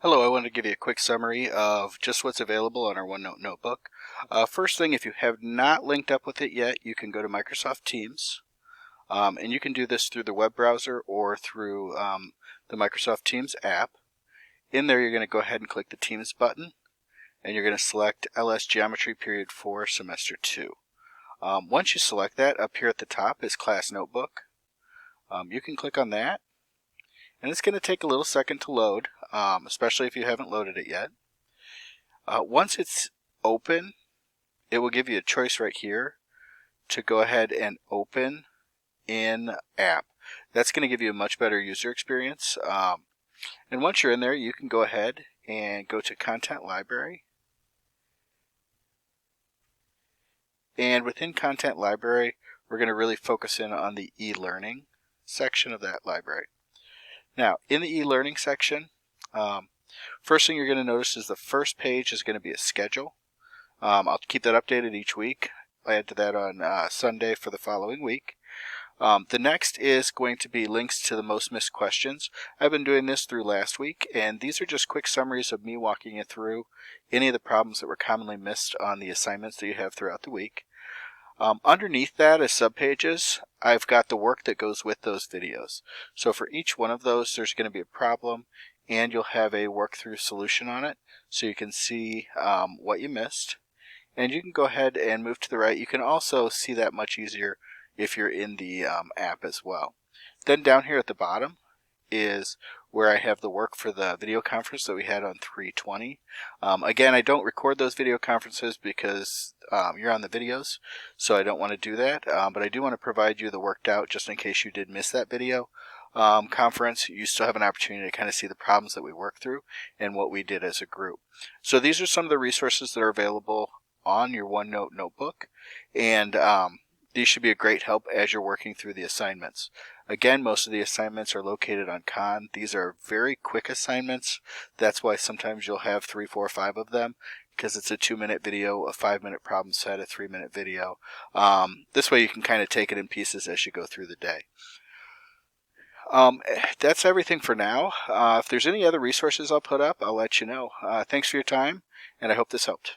Hello, I wanted to give you a quick summary of just what's available on our OneNote notebook. First thing, if you have not linked up with it yet, you can go to Microsoft Teams. And you can do this through the web browser or through the Microsoft Teams app. In there, you're going to go ahead and click the Teams button, and you're going to select LS Geometry Period 4, Semester 2. Once you select that, up here at the top is Class Notebook. You can click on that, and it's going to take a little second to load, especially if you haven't loaded it yet. Once it's open, it will give you a choice right here to go ahead and open in app. That's going to give you a much better user experience. And once you're in there, you can go ahead and go to Content Library. And within Content Library, we're going to really focus in on the e-learning section of that library. Now, in the e-learning section, first thing you're going to notice is the first page is going to be a schedule. I'll keep that updated each week. I add to that on Sunday for the following week. The next is going to be links to the most missed questions. I've been doing this through last week, and these are just quick summaries of me walking you through any of the problems that were commonly missed on the assignments that you have throughout the week. Underneath that as subpages, I've got the work that goes with those videos. So for each one of those, there's going to be a problem, and you'll have a work-through solution on it, so you can see what you missed. And you can go ahead and move to the right. You can also see that much easier if you're in the app as well. Then down here at the bottom is where I have the work for the video conference that we had on 3/20. Again, I don't record those video conferences because you're on the videos, so I don't want to do that. But I do want to provide you the worked out just in case you did miss that video conference. You still have an opportunity to kind of see the problems that we worked through and what we did as a group. So these are some of the resources that are available on your OneNote notebook, and these should be a great help as you're working through the assignments. Again, most of the assignments are located on Khan. These are very quick assignments. That's why sometimes you'll have 3, 4, 5 of them, because it's a 2-minute video, a 5-minute problem set, a 3-minute video. This way you can kind of take it in pieces as you go through the day. That's everything for now. If there's any other resources I'll put up, I'll let you know. Thanks for your time, and I hope this helped.